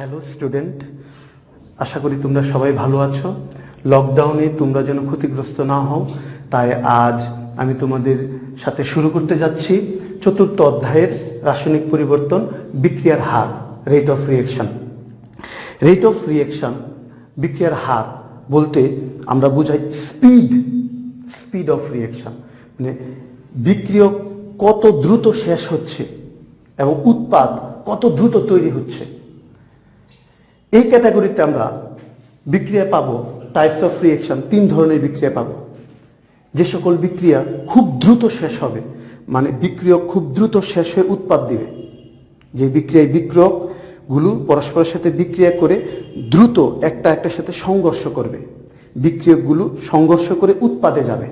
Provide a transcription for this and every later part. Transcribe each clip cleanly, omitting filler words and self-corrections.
Hello student, আশা করি তোমরা সবাই ভালো আছো। লকডাউনে তোমরা যেন ক্ষতিগ্রস্ত না হও, তাই আজ আমি তোমাদের সাথে শুরু করতে যাচ্ছি চতুর্থ অধ্যায়ের রাসায়নিক পরিবর্তন, বিক্রিয়ার হার, rate of reaction. Rate of reaction, বিক্রিয়ার হার বলতে আমরা বুঝাই স্পিড অফ রিঅ্যাকশন, মানে বিক্রিয়ক কত দ্রুত শেষ হচ্ছে এবং উৎপাদ কত দ্রুত তৈরি হচ্ছে। এই ক্যাটাগরিতে আমরা বিক্রিয়া পাবো টাইপস অফ রিঅ্যাকশন, 3 ধরনের বিক্রিয়া পাবো। যে সকল বিক্রিয়া খুব দ্রুত শেষ হবে, মানে বিক্রিয়ক খুব দ্রুত শেষ হয়ে উৎপাদ দিবে, যে বিক্রিয়কগুলো পরস্পরের সাথে বিক্রিয়া করে দ্রুত একটার সাথে সংঘর্ষ করবে, বিক্রিয়কগুলো সংঘর্ষ করে উৎপাদে যাবে।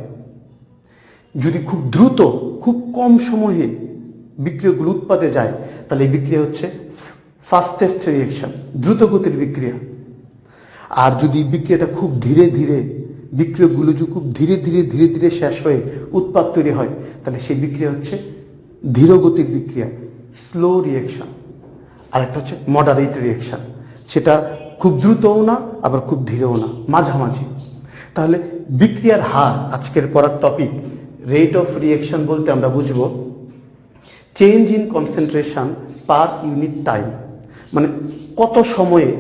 যদি খুব দ্রুত, খুব কম সময়ে বিক্রিয়কগুলো উৎপাদে যায়, তাহলে এই বিক্রিয়া হচ্ছে ফাস্টেস্ট রিঅ্যাকশন, দ্রুত গতির বিক্রিয়া। আর যদি বিক্রিয়াটা খুব ধীরে ধীরে, বিক্রিয়কগুলো যদি খুব ধীরে ধীরে শেষ হয়ে উৎপাদ তৈরি হয়, তাহলে সেই বিক্রিয়া হচ্ছে ধীর গতির বিক্রিয়া, স্লো রিঅ্যাকশন। আর একটা হচ্ছে মডারেট রিঅ্যাকশন, সেটা খুব দ্রুতও না আবার খুব ধীরেও না, মাঝামাঝি। তাহলে বিক্রিয়ার হার, আজকের পড়ার টপিক রেট অফ রিঅ্যাকশন বলতে আমরা বুঝব change in concentration per unit time, মানে কত সময়ে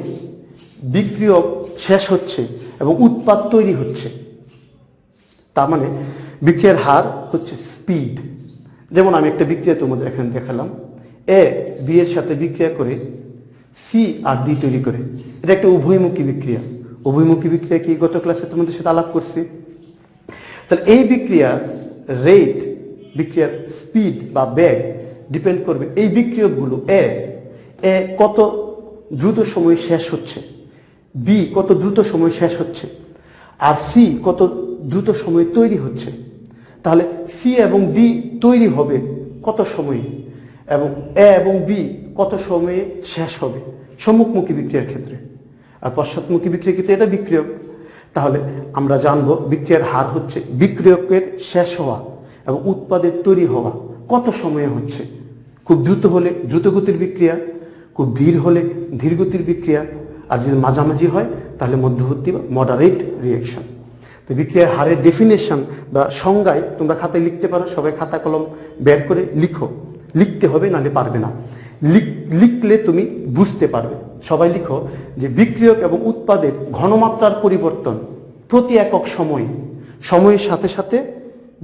বিক্রিয়ক শেষ হচ্ছে এবং উৎপাদ তৈরি হচ্ছে। তার মানে বিক্রিয়ার হার হচ্ছে স্পিড। যেমন আমি একটা বিক্রিয়া তোমাদের এখানে দেখালাম, এ বি এর সাথে বিক্রিয়া করে সি আর ডি তৈরি করে, এটা একটা উভয়মুখী বিক্রিয়া। উভয়মুখী বিক্রিয়া কি গত ক্লাসে তোমাদের সাথে আলাপ করছি। তাহলে এই বিক্রিয়ার রেট, বিক্রিয়ার স্পিড বা বেগ ডিপেন্ড করবে এই বিক্রিয়কগুলো এ কত দ্রুত সময় শেষ হচ্ছে, বি কত দ্রুত সময় শেষ হচ্ছে, আর সি কত দ্রুত সময় তৈরি হচ্ছে। তাহলে সি এবং ডি তৈরি হবে কত সময়ে এবং এ এবং বি কত সময়ে শেষ হবে সম্মুখমুখী বিক্রিয়ার ক্ষেত্রে। আর পশ্চাৎমুখী বিক্রিয়ার ক্ষেত্রে এটা বিক্রিয়ক। তাহলে আমরা জানবো বিক্রিয়ার হার হচ্ছে বিক্রিয়কের শেষ হওয়া এবং উৎপাদের তৈরি হওয়া কত সময়ে হচ্ছে। খুব দ্রুত হলে দ্রুত গতির বিক্রিয়া, খুব ধীর হলে ধীর গতির বিক্রিয়া, আর যদি মাঝামাঝি হয় তাহলে মধ্যবর্তী বা মডারেট রিঅ্যাকশন। তো বিক্রিয়ার হারের ডেফিনেশন বা সংজ্ঞায় তোমরা খাতায় লিখতে পারো, সবাই খাতা কলম বের করে লিখো। লিখতে হবে, নাহলে পারবে না। লিখলে তুমি বুঝতে পারবে। সবাই লিখো যে বিক্রিয়ক এবং উৎপাদের ঘনমাত্রার পরিবর্তন প্রতি একক সময়ের সাথে সাথে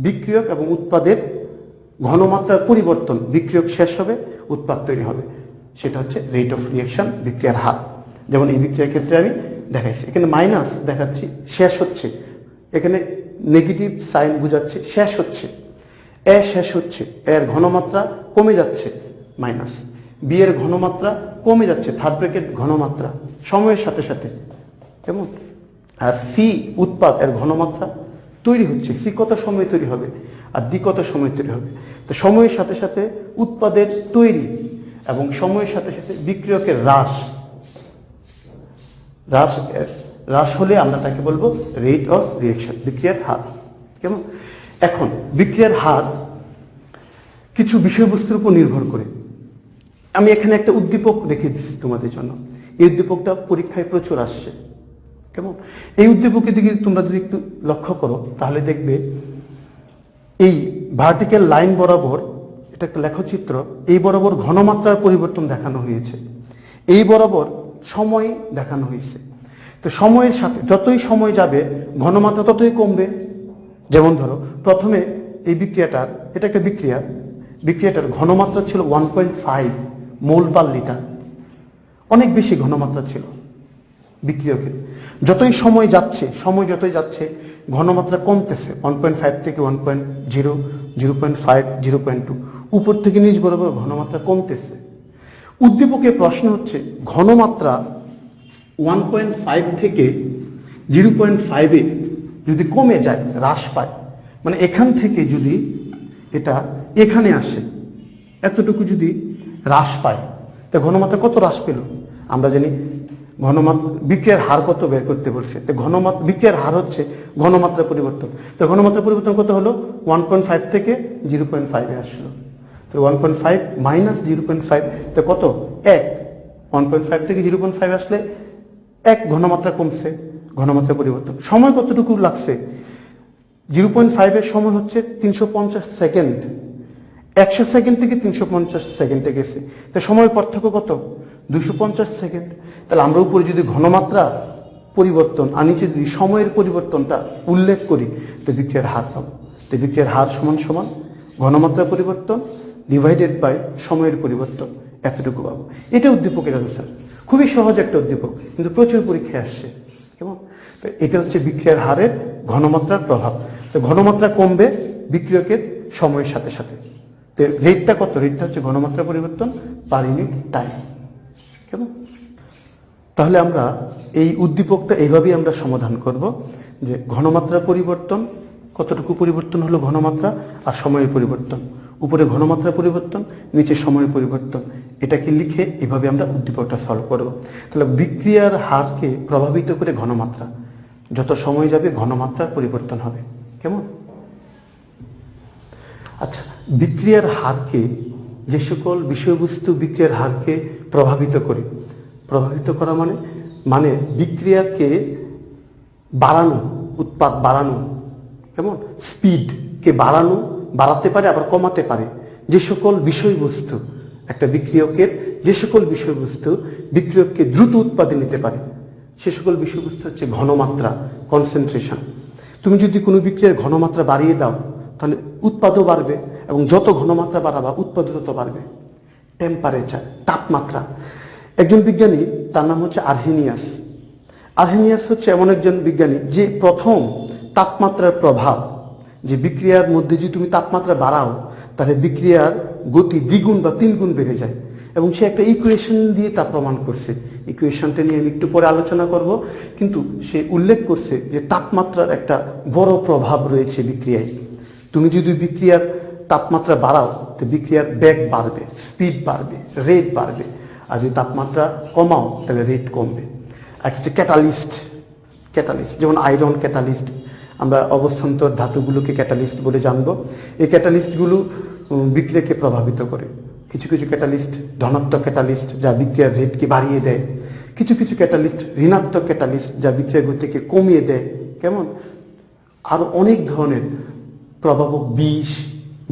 বিক্রিয়ক এবং উৎপাদের ঘনমাত্রার পরিবর্তন, বিক্রিয়ক শেষ হবে উৎপাদ তৈরি হবে, সেটা হচ্ছে রেট অফ রিঅ্যাকশন, বিক্রিয়ার হার। যেমন এই বিক্রিয়ার ক্ষেত্রে আমি দেখাইছি, এখানে মাইনাস দেখাচ্ছি, শেষ হচ্ছে, এখানে নেগেটিভ সাইন বোঝাচ্ছে শেষ হচ্ছে। এ শেষ হচ্ছে, এর ঘনমাত্রা কমে যাচ্ছে মাইনাস, বি এর ঘনমাত্রা কমে যাচ্ছে, থার্ড ব্র্যাকেট ঘনমাত্রা সময়ের সাথে সাথে, কেমন। আর সি উৎপাদ, এর ঘনমাত্রা তৈরি হচ্ছে, সি কত সময় তৈরি হবে আর ডি কত সময় তৈরি হবে। তো সময়ের সাথে সাথে উৎপাদের তৈরি এবং সময়ের সাথে সাথে বিক্রিয়কের হ্রাস হলে আমরা তাকে বলবো রেট অফ রিঅ্যাকশন, বিক্রিয়ার হার, কেমন। এখন বিক্রিয়ার হার কিছু বিষয়বস্তুর উপর নির্ভর করে। আমি এখানে একটা উদ্দীপক রেখে দিচ্ছি তোমাদের জন্য। এই উদ্দীপকটা পরীক্ষায় প্রচুর আসছে, কেমন। এই উদ্দীপকের দিকে তোমরা যদি একটু লক্ষ্য করো, তাহলে দেখবে এই ভার্টিক্যাল লাইন বরাবর, এটা একটা লেখচিত্র, এই বরাবর ঘনমাত্রার পরিবর্তন দেখানো হয়েছে, এই বরাবর সময় দেখানো হয়েছে। তো সময়ের সাথে যতই সময় যাবে ঘনমাত্রা ততই কমবে। যেমন ধরো প্রথমে এই বিক্রিয়াটার, এটা একটা বিক্রিয়াটার ঘনমাত্রা ছিল 1.5 মোল পার লিটার, অনেক বেশি ঘনমাত্রা ছিল বিক্রিয়কের। যতই সময় যাচ্ছে ঘনমাত্রা কমতেছে, 1.5 থেকে 1.0, 0.5, 0.2, উপর থেকে নিচ বরাবর ঘনমাত্রা কমতেছে। উদ্দীপকের প্রশ্ন হচ্ছে ঘনমাত্রা 1.5 থেকে 0.5-এ যদি কমে যায়, হ্রাস পায়, মানে এখান থেকে যদি এটা এখানে আসে, এতটুকু যদি হ্রাস পায়, তা ঘনমাত্রা কত হ্রাস পেল? আমরা জানি ঘনমাত্রা, বিক্রিয়ার হার কত বের করতে বলছে। তো বিক্রিয়ার হার হচ্ছে ঘনমাত্রা পরিবর্তন। তো ঘনমাত্রা পরিবর্তন কত হলো? 1.5 থেকে 0.5-এ আসলো। তো 1.5 মাইনাস 0.5, তো কত? 1। 1.5 থেকে 0.5 আসলে 1 ঘনমাত্রা কমছে, ঘনমাত্রা পরিবর্তন। সময় কতটুকু লাগছে? 0.5 এর সময় হচ্ছে 350 সেকেন্ড। 100 সেকেন্ড থেকে 350 সেকেন্ডে গেছে, তা সময়ের পার্থক্য কত? 250 সেকেন্ড। তাহলে আমরা উপরে যদি ঘনমাত্রা পরিবর্তন আর নিচে যদি সময়ের পরিবর্তনটা উল্লেখ করি, তো বিক্রিয়ার হার পাবো। তো বিক্রিয়ার হার সমান সমান ঘনমাত্রা পরিবর্তন ডিভাইডেড বাই সময়ের পরিবর্তন, এতটুকু পাবো। এটা উদ্দীপকের আনসার। খুবই সহজ একটা উদ্দীপক, কিন্তু প্রচুর পরীক্ষায় আসছে। কেমন? তো এটা হচ্ছে বিক্রিয়ার হারের ঘনমাত্রার প্রভাব। তো ঘনমাত্রা কমবে বিক্রিয়কের সময়ের সাথে সাথে। তো রেটটা কত? রেটটা হচ্ছে ঘনমাত্রা পরিবর্তন পার ইউনিট টাইম। কেমন? তাহলে আমরা এই উদ্দীপকটা এইভাবেই আমরা সমাধান করব, যে ঘনমাত্রা পরিবর্তন, কতটুকু পরিবর্তন হলো ঘনমাত্রা, আর সময়ের পরিবর্তন। উপরে ঘনমাত্রা পরিবর্তন, নিচে সময়ের পরিবর্তন, এটাকে লিখে এভাবে আমরা উদ্দীপকটা সলভ করব। তাহলে বিক্রিয়ার হারকে প্রভাবিত করে ঘনমাত্রা, যত সময় যাবে ঘনমাত্রার পরিবর্তন হবে। কেমন? আচ্ছা, বিক্রিয়ার হারকে, যে সকল বিষয়বস্তু বিক্রিয়ার হারকে প্রভাবিত করে, প্রভাবিত করা মানে বিক্রিয়াকে বাড়ানো, উৎপাদ বাড়ানো, কেমন? স্পিডকে বাড়াতে পারে, আবার কমাতে পারে। যে সকল বিষয়বস্তু একটা বিক্রিয়কের, যে সকল বিষয়বস্তু বিক্রিয়ককে দ্রুত উৎপাদে নিতে পারে, সে সকল বিষয়বস্তু হচ্ছে ঘনমাত্রা, কনসেন্ট্রেশন। তুমি যদি কোনো বিক্রিয়ার ঘনমাত্রা বাড়িয়ে দাও, তাহলে উৎপাদও বাড়বে, এবং যত ঘনমাত্রা বাড়াবা উৎপাদ তত বাড়বে। টেম্পারেচার, তাপমাত্রা। একজন বিজ্ঞানী, তার নাম হচ্ছে আর্হেনিয়াস। আর্হেনিয়াস হচ্ছে এমন একজন বিজ্ঞানী যে প্রথম তাপমাত্রার প্রভাব, যে বিক্রিয়ার মধ্যে যদি তুমি তাপমাত্রা বাড়াও, তাহলে বিক্রিয়ার গতি দ্বিগুণ বা 3 গুণ বেড়ে যায়। এবং সে একটা ইকুয়েশন দিয়ে তা প্রমাণ করছে। ইকুয়েশনটা নিয়ে আমি একটু পরে আলোচনা করব, কিন্তু সে উল্লেখ করছে যে তাপমাত্রার একটা বড় প্রভাব রয়েছে বিক্রিয়ায়। তুমি যদি বিক্রিয়ার তাপমাত্রা বাড়াও, তো বিক্রিয়ার বেগ বাড়বে, স্পিড বাড়বে, রেট বাড়বে। আর যদি তাপমাত্রা কমাও, তাহলে রেট কমবে। আর হচ্ছে ক্যাটালিস্ট। যেমন আয়রন ক্যাটালিস্ট, আমরা অবস্থান্তর ধাতুগুলোকে ক্যাটালিস্ট বলে জানবো। এই ক্যাটালিস্টগুলো বিক্রিয়াকে প্রভাবিত করে। কিছু কিছু ক্যাটালিস্ট ধনাত্মক ক্যাটালিস্ট, যা বিক্রিয়ার রেটকে বাড়িয়ে দেয়। কিছু কিছু ক্যাটালিস্ট ঋণাত্মক ক্যাটালিস্ট, যা বিক্রিয়ার গতিকে কমিয়ে দেয়। কেমন? আরো অনেক ধরনের প্রভাবক বিষ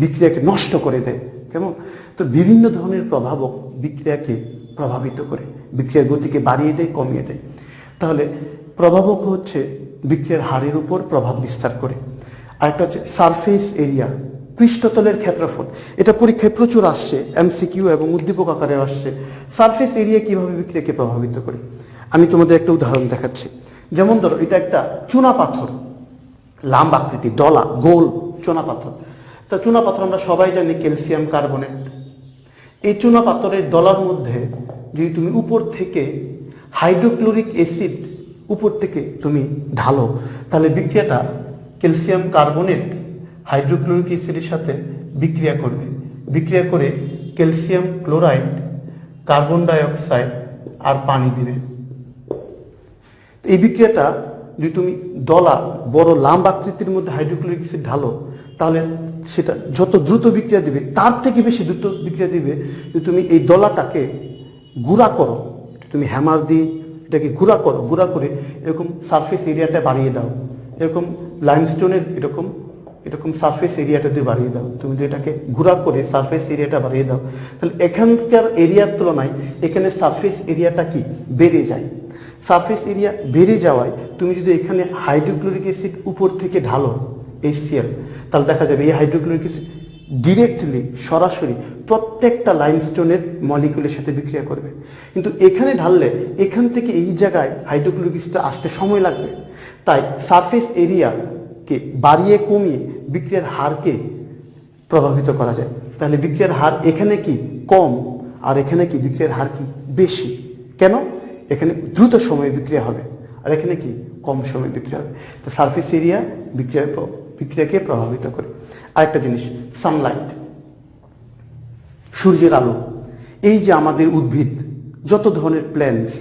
বিক্রিয়াকে নষ্ট করে দেয়। কেমন? তো বিভিন্ন ধরনের প্রভাবক বিক্রিয়াকে প্রভাবিত করে, বিক্রিয়ার গতিকে বাড়িয়ে দেয়, কমিয়ে দেয়। তাহলে প্রভাবক হচ্ছে বিক্রিয়ার হারের উপর প্রভাব বিস্তার করে। আরেকটা হচ্ছে সারফেস এরিয়া, পৃষ্ঠতলের ক্ষেত্রফল। এটা পরীক্ষায় প্রচুর আসছে, এমসিকিউ এবং উদ্দীপক আকারে আসছে। সারফেস এরিয়া কিভাবে বিক্রিয়াকে প্রভাবিত করে, আমি তোমাদের একটা উদাহরণ দেখাচ্ছি। যেমন ধরো, এটা একটা চুনা পাথর, লাম্ব আকৃতি, দলা, গোল চুনা পাথর। তা চুনা পাথর আমরা সবাই জানি ক্যালসিয়াম কার্বনেট। এই চুনা পাথরের দলার মধ্যে যদি তুমি উপর থেকে হাইড্রোক্লোরিক অ্যাসিড উপর থেকে তুমি ঢালো, তাহলে বিক্রিয়াটা ক্যালসিয়াম কার্বনেট হাইড্রোক্লোরিক অ্যাসিডের সাথে বিক্রিয়া করবে। বিক্রিয়া করে calcium chloride, carbon die oxide আর পানি দিবে। এই বিক্রিয়াটা যদি তুমি দলা বড় লাম্ব আকৃতির মধ্যে হাইড্রোক্লোরিক অ্যাসিড ঢালো, তাহলে সেটা যত দ্রুত বিক্রিয়া দিবে, তার থেকে বেশি দ্রুত বিক্রিয়া দিবে যদি তুমি এই দলাটাকে গুঁড়া করো। তুমি হ্যামার দিয়ে এটাকে গুঁড়া করো, গুঁড়া করে এরকম সারফেস এরিয়াটা বাড়িয়ে দাও। এরকম লাইমস্টোনের এরকম সারফেস এরিয়াটা দিয়ে বাড়িয়ে দাও। তুমি যদি এটাকে গুঁড়া করে সারফেস এরিয়াটা বাড়িয়ে দাও, তাহলে এখানকার এরিয়ার তুলনায় এখানে সারফেস এরিয়াটা কি বেড়ে যায়। সারফেস এরিয়া বেড়ে যাওয়ায় তুমি যদি এখানে হাইড্রোক্লোরিক অ্যাসিড উপর থেকে ঢালো HCl, তাহলে দেখা যাবে এই হাইড্রোক্লোরিক অ্যাসিড ডিরেক্টলি, সরাসরি প্রত্যেকটা লাইমস্টোনের মলিকুলের সাথে বিক্রিয়া করবে। কিন্তু এখানে ঢাললে এখান থেকে এই জায়গায় হাইড্রোক্লোরিক অ্যাসিডটা আসতে সময় লাগবে। তাই সারফেস এরিয়াকে বাড়িয়ে কমিয়ে বিক্রিয়ার হারকে প্রভাবিত করা যায়। তাহলে বিক্রিয়ার হার এখানে কি কম, আর এখানে কি বিক্রিয়ার হার কি বেশি। কেন? এখানে দ্রুত সময়ে বিক্রিয়া হবে, আর এখানে কি কম সময়ে বিক্রিয়া হবে। তো সারফেস এরিয়া বিক্রিয়াকে প্রভাবিত করে। আরেকটা জিনিস, সানলাইট, সূর্যের আলো। এই যে আমাদের উদ্ভিদ, যত ধরনের প্ল্যান্টস,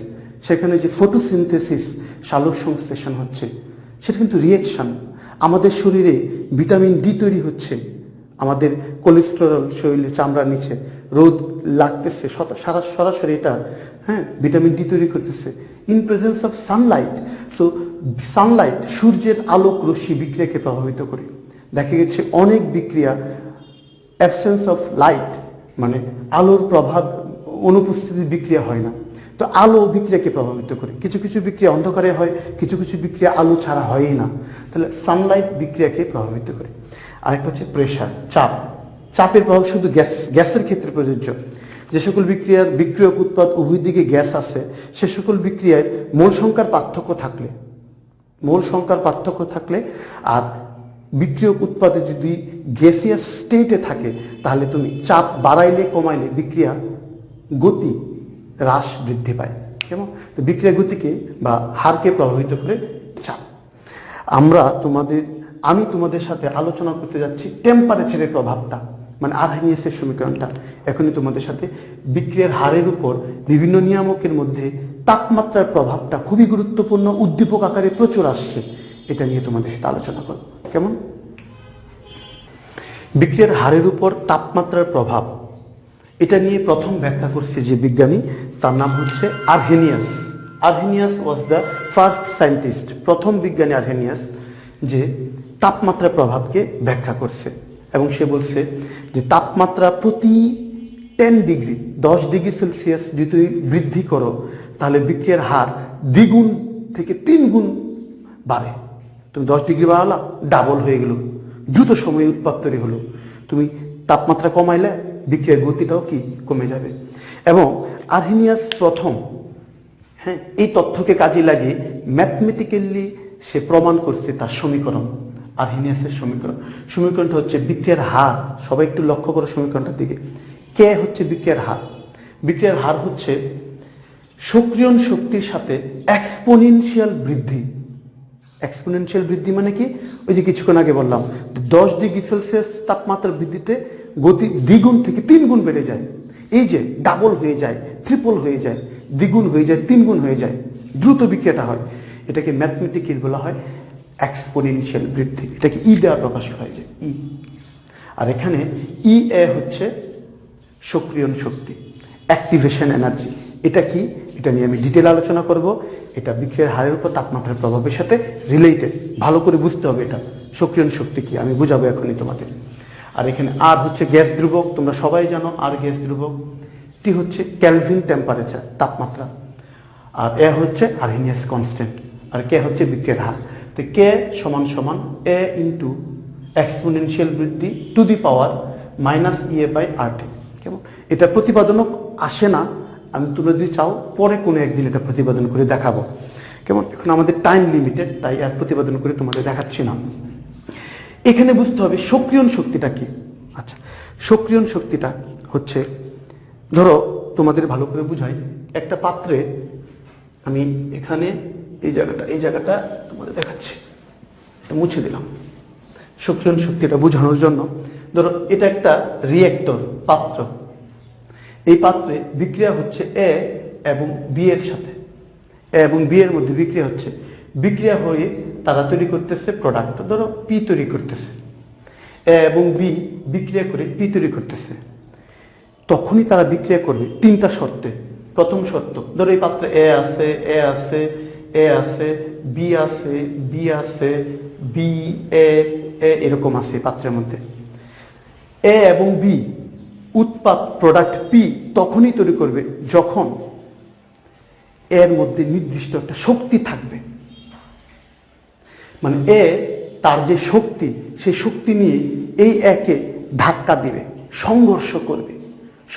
সেখানে যে ফটোসিনথেসিস, সালোক সংশ্লেষণ হচ্ছে, সেটা কিন্তু রিয়েকশন। আমাদের শরীরে ভিটামিন ডি তৈরি হচ্ছে, আমাদের কোলেস্টেরল শরীরে চামড়ার নিচে, রোদ লাগতেছে সরাসরি এটা ভিটামিন ডি তৈরি করতেছে in presence of Sunlight. So Sunlight, সূর্যের আলোক রশ্মি বিক্রিয়াকে প্রভাবিত করে। দেখা গেছে অনেক বিক্রিয়া অ্যাবসেন্স অফ লাইট, মানে আলোর প্রভাব অনুপস্থিতি বিক্রিয়া হয় না। তো আলো বিক্রিয়াকে প্রভাবিত করে। কিছু কিছু বিক্রিয়া অন্ধকারে হয়, কিছু কিছু বিক্রিয়া আলো ছাড়া হয়ই না। তাহলে সানলাইট বিক্রিয়াকে প্রভাবিত করে। আরেকটা হচ্ছে প্রেশার, চাপ। চাপের প্রভাব শুধু গ্যাসের ক্ষেত্রে প্রযোজ্য। যে সকল বিক্রিয়ক উৎপাদ উভয় দিকে গ্যাস আছে, সে সকল বিক্রিয়ার মোল সংখ্যার পার্থক্য থাকলে আর বিক্রিয়ক উৎপাদে যদি গ্যাসিয়াস স্টেটে থাকে, তাহলে তুমি চাপ বাড়াইলে কমাইলে বিক্রিয়া গতি হ্রাস বৃদ্ধি পায়। কেমন? তো বিক্রিয়া গতিকে বা হারকে প্রভাবিত করে চাপ। আমি তোমাদের সাথে আলোচনা করতে যাচ্ছি টেম্পারেচারের প্রভাবটা, মানে আর্হেনিয়াসের সমীকরণটা। এখনই তোমাদের সাথে বিক্রিয়ার হারের উপর বিভিন্ন নিয়ামকের মধ্যে তাপমাত্রার প্রভাবটা খুবই গুরুত্বপূর্ণ, উদ্দীপক আকারে প্রচুর আসছে, এটা নিয়ে তোমাদের সাথে আলোচনা করব। কেমন? বিক্রিয়ার হারের উপর তাপমাত্রার প্রভাব, এটা নিয়ে প্রথম ব্যাখ্যা করছে যে বিজ্ঞানী, তার নাম হচ্ছে Arrhenius. Arrhenius was the first scientist, প্রথম বিজ্ঞানী আর্হেনিয়াস, যে তাপমাত্রার প্রভাবকে ব্যাখ্যা করছে। এবং সে বলছে যে তাপমাত্রা প্রতি 10 ডিগ্রি 10 ডিগ্রি সেলসিয়াস যদি তুমি বৃদ্ধি করো, তাহলে বিক্রিয়ার হার দ্বিগুণ থেকে 3 গুণ বাড়ে। তুমি 10 ডিগ্রি বাড়ালা, ডাবল হয়ে গেল, দ্রুত সময়ে উৎপাদ তৈরি হলো। তুমি তাপমাত্রা কমাইলে বিক্রিয়ার গতিটাও কি কমে যাবে। এবং আর্হেনিয়াস প্রথম এই তথ্যকে কাজে লাগিয়ে ম্যাথমেটিক্যালি সে প্রমাণ করছে তার সমীকরণ, আর্হেনিয়াসের সমীকরণটা হচ্ছে বিক্রিয়ার হার। সবাই একটু লক্ষ্য করো সমীকরণটার দিকে। কে হচ্ছে বিক্রিয়ার হার? বিক্রিয়ার হার হচ্ছে সক্রিয়ণ শক্তির সাথে এক্সপোনেনশিয়াল বৃদ্ধি। এক্সপোনেনশিয়াল বৃদ্ধি মানে কি? ওই যে কিছুক্ষণ আগে বললাম, 10 ডিগ্রি সেলসিয়াস তাপমাত্রার বৃদ্ধিতে গতি দ্বিগুণ থেকে 3 গুণ বেড়ে যায়। এই যে ডাবল হয়ে যায়, ট্রিপল হয়ে যায়, দ্বিগুণ হয়ে যায়, 3 গুণ হয়ে যায়, দ্রুত বিক্রিয়াটা হয়। এটাকে ম্যাথমেটিক্যালি বলা হয় এক্সপোনেনশিয়াল বৃদ্ধি। এটাকে ই দ্বারা প্রকাশ করা হয়, ই। আর এখানে ই এ হচ্ছে সক্রিয়ণ শক্তি, অ্যাক্টিভেশন এনার্জি। এটা কি? এটা নিয়ে আমি ডিটেল আলোচনা করব। এটা বিক্রিয়ার হারের উপর তাপমাত্রার প্রভাবের সাথে রিলেটেড, ভালো করে বুঝতে হবে এটা সক্রিয়ণ শক্তি কি, আমি বুঝাবো এখনই তোমাদের। আর এখানে আর হচ্ছে গ্যাস ধ্রুবক, তোমরা সবাই জানো আর গ্যাস ধ্রুবক। টি হচ্ছে কেলভিন টেম্পারেচার, তাপমাত্রা। আর এ হচ্ছে আর্হেনিয়াস কনস্ট্যান্ট, আর কে হচ্ছে বিক্রিয়ার হার। তো কে সমান সমান এ ইন্টু এক্সপোনেনশিয়াল বৃদ্ধি to the power minus EA by RT. কেমন? এটা প্রতিপাদনও আসে না, আমি তোমরা যদি চাও পরে কোনো একদিন এটা প্রতিপাদন করে দেখাবো। কেমন? এখন আমাদের টাইম লিমিটেড, তাই আর প্রতিপাদন করে তোমাদের দেখাচ্ছি না। এখানে বুঝতে হবে সক্রিয়ণ শক্তিটা কি। আচ্ছা, সক্রিয়ণ শক্তিটা হচ্ছে, ধরো তোমাদের ভালো করে বুঝাই, একটা পাত্রে আমি এখানে এই জায়গাটা তোমাদের দেখাচ্ছি, মুছে দিলাম সক্রিয়ণ শক্তিটা বোঝানোর জন্য। ধরো এটা একটা রিয়েক্টর, পাত্র। এই পাত্রে বিক্রিয়া হচ্ছে এ এবং বি এর সাথে, এ এবং বি এর মধ্যে বিক্রিয়া হচ্ছে। বিক্রিয়া হয়ে তারা তৈরি করতেছে প্রোডাক্ট, ধরো পি তৈরি করতেছে। এ এবং বি বিক্রিয়া করে পি তৈরি করতেছে। তখনই তারা বিক্রিয়া করবে 3টা শর্তে। প্রথম শর্ত, ধরো এই পাত্রে এ আছে, এ আছে, এ আছে, বি আছে, বি আছে, বি এ এরকম আছে পাত্রের মধ্যে। এ এবং বি উৎপাদ প্রোডাক্ট পি তখনই তৈরি করবে যখন এর মধ্যে নির্দিষ্ট একটা শক্তি থাকবে। মানে এ তার যে শক্তি, সেই শক্তি নিয়ে এই একে ধাক্কা দিবে, সংঘর্ষ করবে।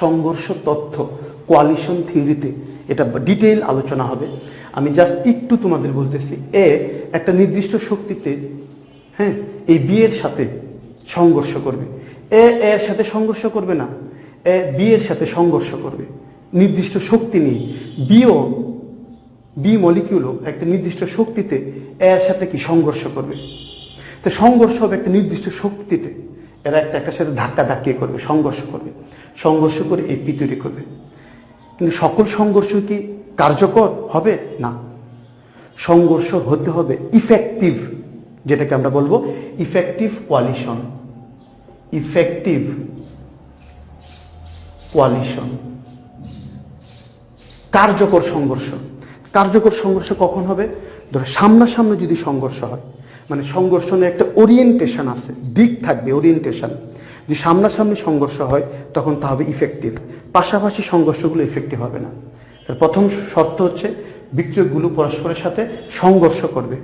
সংঘর্ষ তথ্য কোয়ালিশন থিওরিতে এটা ডিটেইল আলোচনা হবে। আমি জাস্ট একটু তোমাদের বলতেছি, এ একটা নির্দিষ্ট শক্তিতে এই বি এর সাথে সংঘর্ষ করবে। এ এর সাথে সংঘর্ষ করবে না, এ বি এর সাথে সংঘর্ষ করবে নির্দিষ্ট শক্তি নিয়ে। বি মলিকিউলও একটা নির্দিষ্ট শক্তিতে এর সাথে কি সংঘর্ষ করবে। তো সংঘর্ষ হবে একটা নির্দিষ্ট শক্তিতে, এরা একটার সাথে ধাক্কা ধাক্কি করবে, সংঘর্ষ করবে। সংঘর্ষ করে এই পি তৈরি করবে। কিন্তু সকল সংঘর্ষ কি কার্যকর হবে না? সংঘর্ষ হতে হবে ইফেক্টিভ, যেটাকে আমরা বলবো ইফেক্টিভ কোয়ালিশন। ইফেক্টিভ কোয়ালিশন, কার্যকর সংঘর্ষ। কার্যকর সংঘর্ষ কখন হবে? ধরো সামনাসামনি যদি সংঘর্ষ হয়, মানে সংঘর্ষণের একটা ওরিয়েন্টেশন আছে, দিক থাকবে, ওরিয়েন্টেশন। যদি সামনাসামনি সংঘর্ষ হয় তখন তা হবে ইফেক্টিভ। পাশাপাশি সংঘর্ষগুলো ইফেক্টিভ হবে না। তার প্রথম শর্ত হচ্ছে বিক্রিয়কগুলো পরস্পরের সাথে সংঘর্ষ করবে।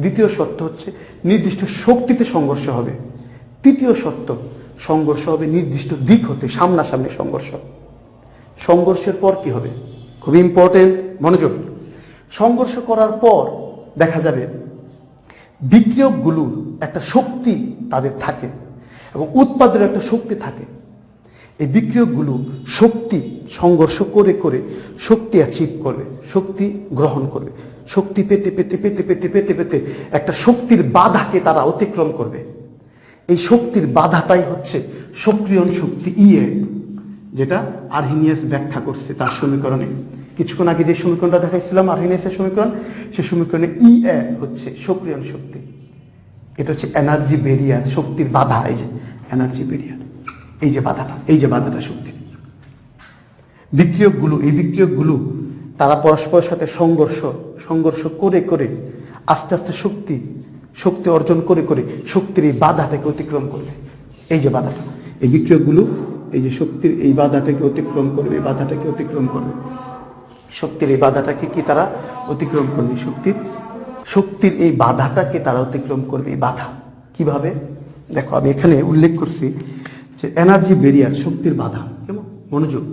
দ্বিতীয় শর্ত হচ্ছে নির্দিষ্ট শক্তিতে সংঘর্ষ হবে। তৃতীয় শর্ত সংঘর্ষ হবে নির্দিষ্ট দিক হতে, সামনাসামনি সংঘর্ষ। সংঘর্ষের পর কি হবে? খুবই ইম্পর্টেন্ট, মনোযোগ। সংঘর্ষ করার পর দেখা যাবে বিক্রিয়কগুলোর একটা শক্তি তাদের থাকে এবং উৎপাদের একটা শক্তি থাকে। এই বিক্রিয়কগুলো শক্তি সংঘর্ষ করে করে শক্তি অ্যাচিভ করবে, শক্তি গ্রহণ করবে, শক্তি পেতে পেতে পেতে পেতে পেতে পেতে একটা শক্তির বাধাকে তারা অতিক্রম করবে। এই শক্তির বাধাটাই হচ্ছে সক্রিয়ণ শক্তি ইএ, যেটা আরহিনিয়াস ব্যাখ্যা করছে তার সমীকরণে। কিছুক্ষণ আগে যে সমীকরণটা দেখাইছিলাম আরহিনিয়াসের সমীকরণ, সেই সমীকরণে ইএ হচ্ছে সক্রিয়ণ শক্তি। এটা হচ্ছে এনার্জি ব্যারিয়ার, শক্তির বাধা। এই যে এনার্জি ব্যারিয়ার, এই যে বাধাটা, এই যে বাধাটা শক্তির। বিক্রিয়কগুলো, এই বিক্রিয়কগুলো তারা পরস্পরের সাথে সংঘর্ষ করে করে আস্তে আস্তে শক্তি অর্জন করে করে শক্তির এই বাধাটাকে অতিক্রম করবে। এই যে বাধাটা, এই বিক্রিয়কগুলো এই যে শক্তির এই বাধাটাকে অতিক্রম করবে, বাধাটাকে অতিক্রম করবে। শক্তির এই বাধাটাকে কি তারা অতিক্রম করবে? শক্তির এই বাধাটাকে তারা অতিক্রম করবে। এই বাধা কিভাবে? দেখো আমি এখানে উল্লেখ করছি যে এনার্জি ব্যারিয়ার, শক্তির বাধা। কেমন? মনোযোগ।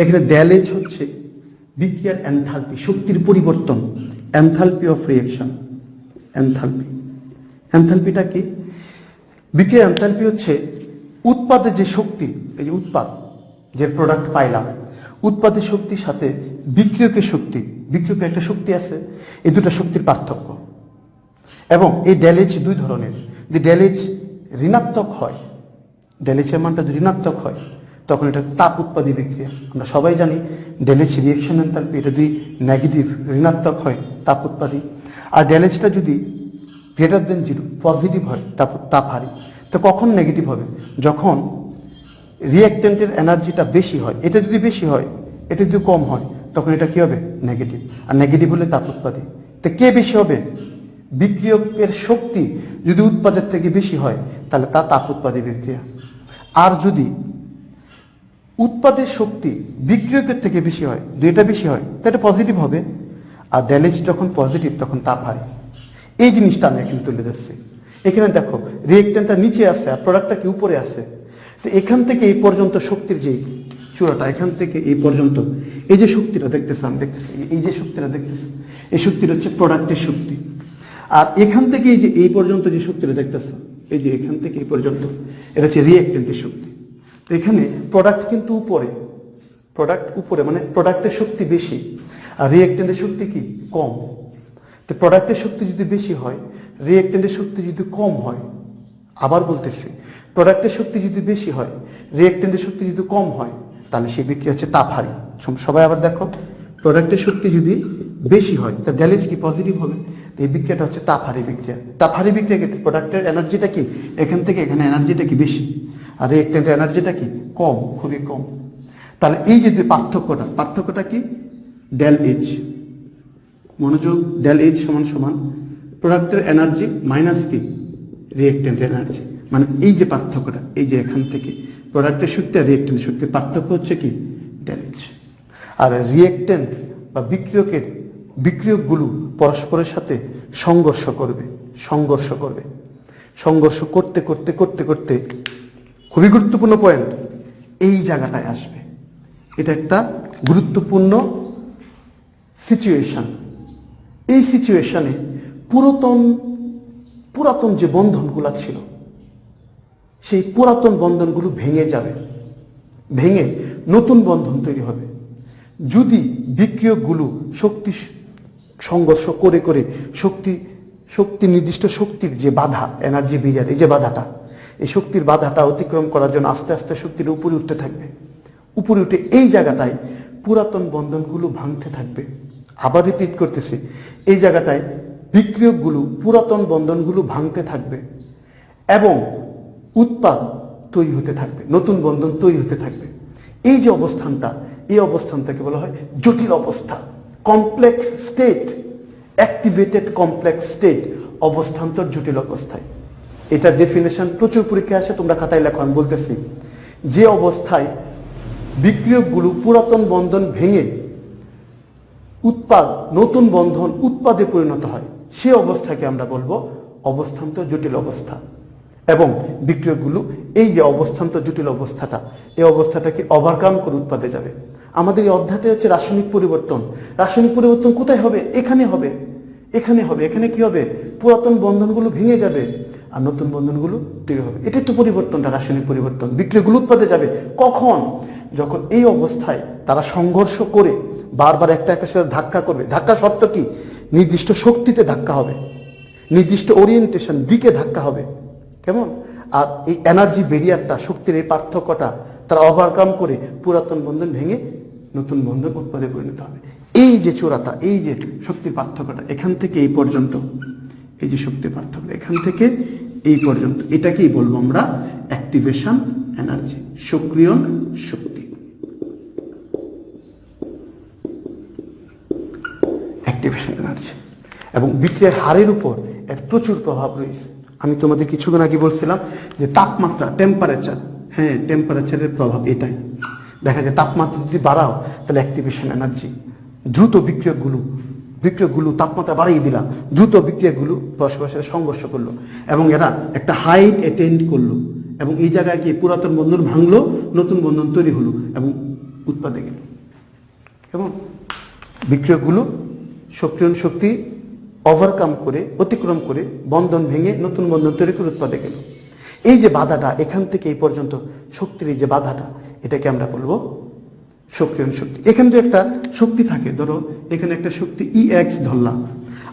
এখানে ড্যালেজ হচ্ছে বিক্রিয়ার এনথালপি, শক্তির পরিবর্তন, এনথালপি অফ রিঅ্যাকশন। এনথালপিটা কি? বিক্রিয়ার এনথালপি হচ্ছে উৎপাদে যে শক্তি, এই যে উৎপাদ, যে প্রোডাক্ট পাইলাম, উৎপাদের শক্তির সাথে বিক্রিয়কের শক্তি, বিক্রিয়কের একটা শক্তি আছে, এই দুটো শক্তির পার্থক্য। এবং এই ড্যালেজ দুই ধরনের। যদি ড্যালেজ ঋণাত্মক হয়, ড্যালেজের মানটা যদি ঋণাত্মক হয় তখন এটা তাপ উৎপাদী বিক্রিয়া। আমরা সবাই জানি ড্যালেজ রিঅ্যাকশন এনথালপি, এটা যদি নেগেটিভ ঋণাত্মক হয় তাপ উৎপাদী। আর ড্যালেজটা যদি গ্রেটার দেন 0 পজিটিভ হয় তাপ হারি। তো কখন নেগেটিভ হবে? যখন রিঅ্যাক্টেন্টের এনার্জিটা বেশি হয়। এটা যদি বেশি হয়, এটা যদি কম হয়, তখন এটা কি হবে? নেগেটিভ। আর নেগেটিভ হলে তাপ উৎপাদী। তো কে বেশি হবে? বিক্রিয়কের শক্তি যদি উৎপাদের থেকে বেশি হয় তাহলে তা তাপ উৎপাদী বিক্রিয়া। আর যদি উৎপাদের শক্তি বিক্রিয়কের থেকে বেশি হয়, দুইটা বেশি হয়, তো এটা পজিটিভ হবে। আর ড্যালেজ যখন পজিটিভ তখন তাপ হারে। এই জিনিসটা আমি এখানে তুলে ধরছি। এখানে দেখো রিঅ্যাক্টেন্টটা নিচে আছে আর প্রোডাক্টটা কি উপরে আছে। তো এখান থেকে এই পর্যন্ত শক্তির যে চূড়াটা, এখান থেকে এই পর্যন্ত এই যে শক্তিটা দেখতেছি, আমি দেখতেছি এই যে শক্তিটা দেখতেছি, এই শক্তিটা হচ্ছে প্রোডাক্টের শক্তি। আর এখান থেকে এই যে এই পর্যন্ত যে শক্তিটা দেখতেছ, এই যে এখান থেকে এই পর্যন্ত, এটা হচ্ছে রিঅ্যাক্টেন্টের শক্তি। তো এখানে প্রোডাক্ট কিন্তু উপরে, প্রোডাক্ট উপরে মানে প্রোডাক্টের শক্তি বেশি আর রিঅ্যাক্টেন্টের শক্তি কি? কম। তো প্রোডাক্টের শক্তি যদি বেশি হয়, রিঅ্যাক্টেন্টের শক্তি যদি কম হয়, আবার বলতেছি প্রোডাক্টের শক্তি যদি বেশি হয়, রিঅ্যাক্টেন্টের শক্তি যদি কম হয়, তাহলে সেই বিক্রিয়া হচ্ছে তাপহারী। সবাই আবার দেখো, প্রোডাক্টের শক্তি যদি বেশি হয় তার ড্যালেজ কি? পজিটিভ হবে। তো এই বিক্রিয়াটা হচ্ছে তাপহারী বিক্রিয়া। তাপহারী বিক্রিয়া ক্ষেত্রে প্রোডাক্টের এনার্জিটা কি? এখান থেকে এখানে এনার্জিটা কি? বেশি। আর রিঅ্যাক্টেন্টের এনার্জিটা কি? কম, খুবই কম। তাহলে এই যে পার্থক্যটা কি? Del H. মনোযোগ, ডেল এইচ সমান সমান প্রোডাক্টের এনার্জি মাইনাস কি? রিঅ্যাক্টেন্টের এনার্জি। মানে এই যে পার্থক্যটা, এই যে এখান থেকে প্রোডাক্টের শক্তি আর রিঅ্যাক্টেন্টের শক্তির পার্থক্য হচ্ছে কি? Del H. আর রিঅ্যাক্টেন্ট বা বিক্রিয়কগুলো পরস্পরের সাথে সংঘর্ষ করবে। সংঘর্ষ করতে করতে করতে করতে খুবই গুরুত্বপূর্ণ পয়েন্ট এই জায়গাটায় আসবে। এটা একটা গুরুত্বপূর্ণ সিচুয়েশন। এই সিচুয়েশনে পুরাতন যে বন্ধনগুলো ছিল, সেই পুরাতন বন্ধনগুলো ভেঙে যাবে, ভেঙে নতুন বন্ধন তৈরি হবে। যদি বিক্রিয়কগুলো শক্তি সংঘর্ষ করে করে শক্তি নির্দিষ্ট শক্তির যে বাধা, এনার্জি ব্যারিয়ার, এই যে বাধাটা, এই শক্তির বাধাটা অতিক্রম করার জন্য আস্তে আস্তে শক্তির উপরে উঠতে থাকবে। উপরে উঠে এই জায়গাটায় পুরাতন বন্ধনগুলো ভাঙতে থাকবে। আবার রিপিট করতেছি, এই জায়গাটায় বিক্রিয়কগুলো পুরাতন বন্ধনগুলো ভাঙতে থাকবে এবং উৎপাদ তৈরি হতে থাকবে, নতুন বন্ধন তৈরি হতে থাকবে। এই যে অবস্থানটা, এই অবস্থানটাকে বলা হয় জটিল অবস্থা, complex state, activated complex state, অবস্থান্তর জটিল অবস্থায়। এটা ডেফিনেশন প্রচুর পরীক্ষায় আসে, তোমরা খাতায় লেখো, আমি বলতেছি। যে অবস্থায় বিক্রিয়কগুলো পুরাতন বন্ধন ভেঙে নতুন বন্ধন উৎপাদে পরিণত হয়, সে অবস্থাকে আমরা বলবো অবস্থান্তর জটিল অবস্থা। এবং বিক্রিয়কগুলো এই যে অবস্থান্তর জটিল অবস্থাটা, এই অবস্থাটাকে ওভারকাম করে উৎপাদে যাবে। আমাদের এই অধ্যায়টা হচ্ছে রাসায়নিক পরিবর্তন। রাসায়নিক পরিবর্তন কোথায় হবে? এখানে হবে, এখানে হবে। এখানে কি হবে? পুরাতন বন্ধনগুলো ভেঙে যাবে আর নতুন বন্ধনগুলো তৈরি হবে। এটাই তো পরিবর্তনটা, রাসায়নিক পরিবর্তন। বিক্রিয়কগুলো উৎপাদে যাবে কখন? যখন এই অবস্থায় তারা সংঘর্ষ করে বারবার একটা একটা সাথে ধাক্কা করবে। ধাক্কা শর্ত কি? নির্দিষ্ট শক্তিতে ধাক্কা হবে, নির্দিষ্ট ওরিয়েন্টেশন দিকে ধাক্কা হবে। কেমন? আর এই এনার্জি ব্যারিয়ারটা, শক্তির এই পার্থক্যটা তারা ওভারকাম করে পুরাতন বন্ধন ভেঙে নতুন বন্ধন উৎপাদে পরিণত হবে। এই যে চূড়াটা, এই যে শক্তির পার্থক্যটা, এখান থেকে এই পর্যন্ত, এই যে শক্তির পার্থক্য এখান থেকে এই পর্যন্ত, এটাকেই বলবো আমরা অ্যাক্টিভেশন এনার্জি, সক্রিয়ণ শক্তি, অ্যাক্টিভেশন এনার্জি। এবং বিক্রিয়ার হারের উপর এর প্রচুর প্রভাব রয়েছে। আমি তোমাদের কিছুক্ষণ আগে বলছিলাম যে তাপমাত্রা, টেম্পারেচার, হ্যাঁ টেম্পারেচারের প্রভাব এটাই। দেখা যায় তাপমাত্রা যদি বাড়াও তাহলে অ্যাক্টিভেশন এনার্জি, দ্রুত বিক্রিয়কগুলো তাপমাত্রা বাড়িয়ে দিলাম, দ্রুত বিক্রিয়াগুলো পরস্পরের সাথে সংঘর্ষ করলো এবং এরা একটা হাইট অ্যাটেন্ড করলো এবং এই জায়গায় গিয়ে পুরাতন বন্ধন ভাঙলো, নতুন বন্ধন তৈরি হলো এবং উৎপাদে গেল। এবং বিক্রিয়কগুলো সক্রিয়ণ শক্তি ওভারকাম করে, অতিক্রম করে বন্ধন ভেঙে নতুন বন্ধন তৈরি করে উৎপাদে গেল। এই যে বাধাটা, এখান থেকে এই পর্যন্ত শক্তির এই যে বাধাটা, এটাকে আমরা বলবো সক্রিয়ণ শক্তি। এখানে তো একটা শক্তি থাকে, ধরো এখানে একটা শক্তি EX ধরলাম,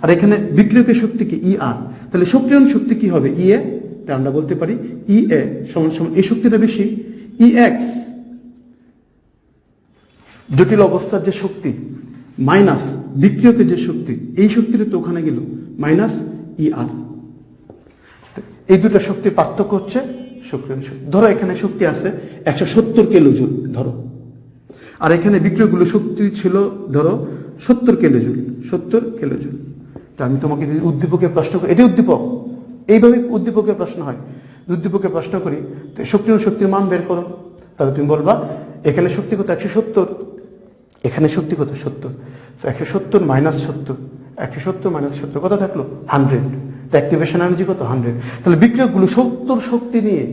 আর এখানে বিক্রিয়কের শক্তি কি ER, তাহলে সক্রিয়ণ শক্তি কি হবে? EA, তাই আমরা বলতে পারি EA সমান সমান এই শক্তিটা বেশি EX, জটিল অবস্থার যে শক্তি মাইনাস বিক্রিয়কের যে শক্তি, এই শক্তিটা তো ওখানে গেল মাইনাস ER। এই দুটো শক্তির পার্থক্য হচ্ছে সক্রিয়ণ শক্তি। ধরো এখানে শক্তি আছে 170 কিলোজুল ধরো, আর এখানে বিক্রিয়কগুলো শক্তি ছিল ধরো 70 কিলোজুল, 70 কিলোজুল। তা আমি তোমাকে যদি উদ্দীপকের প্রশ্ন করি, এটি উদ্দীপক, এইভাবে উদ্দীপকের প্রশ্ন হয়। উদ্দীপকের প্রশ্ন করি তো সক্রিয়ণ শক্তির মান বের করো, তাহলে তুমি বলবা এখানে শক্তি কত? 170, এখানে শক্তি কত? 70। 170 মাইনাস 70, 170 মাইনাস 70 কত থাকলো? 100। তো অ্যাক্টিভেশন এনার্জি কত? 100। তাহলে বিক্রিয়কগুলো 70 শক্তি নিয়ে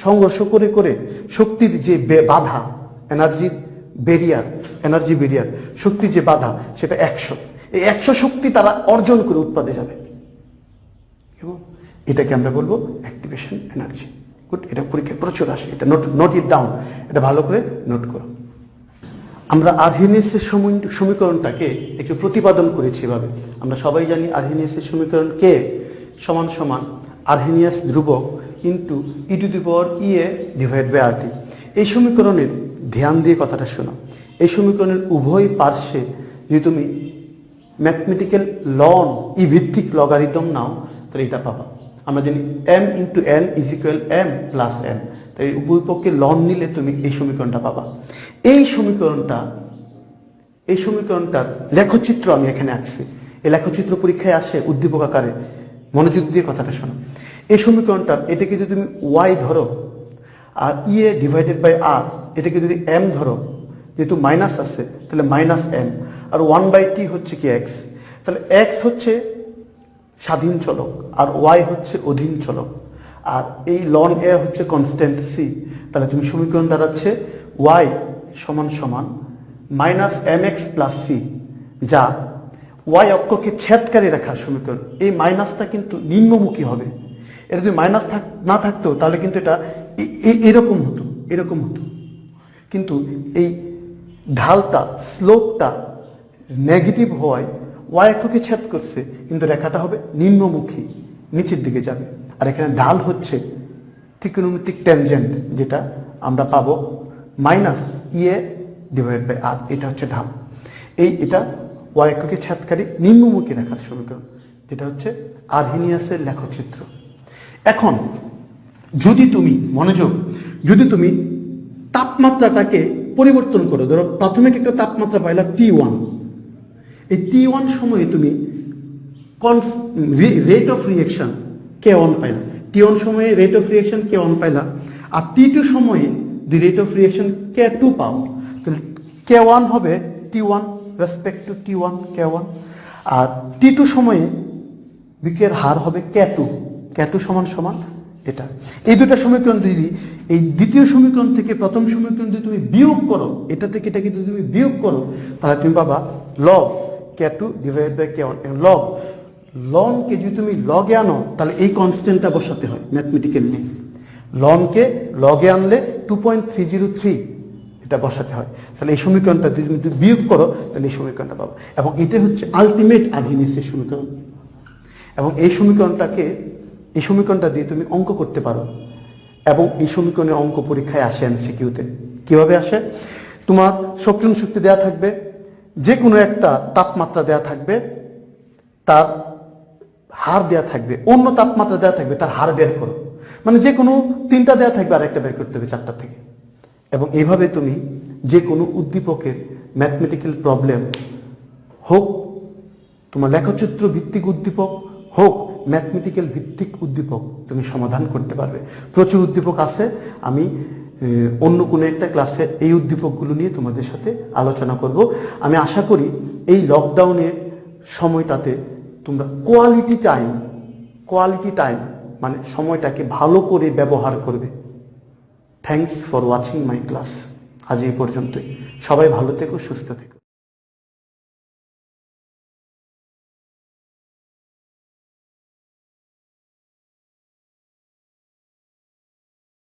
সংঘর্ষ করে করে শক্তির যে বাধা, এনার্জি ব্যারিয়ার, শক্তির যে বাধা সেটা 100। এই 100 শক্তি তারা অর্জন করে উৎপাদে যাবে এবং এটাকে আমরা বলবো অ্যাক্টিভেশন এনার্জি। গুড, এটা পরীক্ষায় প্রচুর আসে, এটা নোট ইট ডাউন, এটা ভালো করে নোট করো। আমরা আর্হেনিয়াসের সমীকরণটাকে একটু প্রতিপাদন করেছি এভাবে। আমরা সবাই জানি আর্হেনিয়াসের সমীকরণ কে সমান সমান আর্হেনিয়াস ধ্রুবক into e⁻ divide by RT। এই সমীকরণের ধ্যান দিয়ে কথাটা শোনো, এই সমীকরণের উভয় পার্শ্বে যদি তুমি ম্যাথমেটিক্যাল লন ভিত্তিক লগারিদম নাও তাহলে এটা পাবা। আমরা জানি m into n is equal m plus n, তাই উভয় পক্ষে লন নিলে তুমি এই সমীকরণটা পাবা। এই সমীকরণটার লেখচিত্র আমি এখানে আঁকছি। এই লেখচিত্র পরীক্ষায় আসে উদ্দীপক আকারে, মনোযোগ দিয়ে কথাটা শোনো। এই সমীকরণটার এটাকে যদি তুমি y ধরো আর EA ডিভাইডেড বাই R, এটাকে যদি m ধরো, যেহেতু মাইনাস আছে তাহলে মাইনাস m, আর 1/t হচ্ছে কি x, তাহলে x হচ্ছে স্বাধীন চলক আর y হচ্ছে অধীন চলক, আর এই লন a হচ্ছে কনস্ট্যান্ট c। তাহলে তুমি সমীকরণ দাঁড়াচ্ছে y সমান সমান মাইনাস mx প্লাস c, যা y অক্ষকে ছেদকারী রেখার সমীকরণ। এই মাইনাসটা কিন্তু নিম্নমুখী হবে, এটা যদি মাইনাস না থাকতো তাহলে কিন্তু এটা এরকম হতো, কিন্তু এই ঢালটা, স্লোপটা নেগেটিভ হওয়ায় y অক্ষকে ছেদ করছে, কিন্তু রেখাটা হবে নিম্নমুখী, নিচের দিকে যাবে। আর এখানে ঢাল হচ্ছে ট্রিগোনোমেট্রিক ট্যানজেন্ট, যেটা আমরা পাবো minus EA divide by R, এটা হচ্ছে ঢাল। এটা y অক্ষকে ছেদকারী নিম্নমুখী রেখার সমীকরণ, যেটা হচ্ছে আর্হেনিয়াসের লেখচিত্র। এখন যদি তুমি মনোযোগ, যদি তুমি তাপমাত্রাটাকে পরিবর্তন করো, ধরো প্রাথমিক একটা তাপমাত্রা পাইলা T1, এই T1 সময়ে তুমি রেট অফ রিয়েকশন K1 পাইলা, T1 সময়ে রেট অফ রিয়েকশন K1 পাইলা, আর T2 সময়ে the rate of reaction K2 পাও, তাহলে K1 হবে T1 respect to T1 K1, R T2 সময়ে বিক্রিয়ার হার হবে K2 সমান সমান এটা। এই দুটা সমীকরণ যদি এই দ্বিতীয় সমীকরণ থেকে প্রথম সমীকরণ যদি তুমি বিয়োগ করো, এটা থেকে এটাকে যদি তুমি বিয়োগ করো, তাহলে তুমি পাবা log K2 divide by K1। লনকে যদি তুমি লগে আনো, তাহলে এই কনস্ট্যান্টটা বসাতে হয় ম্যাথমেটিক্যালি। লনকে লগে আনলে 2.303 এটা বসাতে হয়, তাহলে এই সমীকরণটা যদি তুমি বিয়োগ করো, তাহলে এই সমীকরণটা পাবো। এবং এটাই হচ্ছে আলটিমেট আরহেনিয়াসের সমীকরণ। এবং এই সমীকরণটা দিয়ে তুমি অঙ্ক করতে পারো, এবং এই সমীকরণের অঙ্ক পরীক্ষায় আসে এমসিকিউতে। কিভাবে আসে? তোমার শক্তি দেয়া থাকবে, যে কোনো একটা তাপমাত্রা দেয়া থাকবে, তার হার দেয়া থাকবে, অন্য তাপমাত্রা দেয়া থাকবে, তার হার বের করো। মানে যে কোনো 3টা দেয়া থাকবে, আর একটা বের করতে হবে 4টা থেকে। এবং এইভাবে তুমি যে কোনো উদ্দীপকের ম্যাথমেটিক্যাল প্রবলেম হোক, তোমার লেখচিত্র ভিত্তিক উদ্দীপক হোক, ম্যাথমেটিক্যাল ভিত্তিক উদ্দীপক তুমি সমাধান করতে পারবে। প্রচুর উদ্দীপক আছে, আমি অন্য কোনো একটা ক্লাসে এই উদ্দীপকগুলো নিয়ে তোমাদের সাথে আলোচনা করব। আমি আশা করি এই লকডাউনের সময়টাতে তোমরা কোয়ালিটি টাইম মানে সময়টাকে ভালো করে ব্যবহার করবে। Thanks for watching my class. আজ এই পর্যন্তই। সবাই ভালো থেকো, সুস্থ থেকো।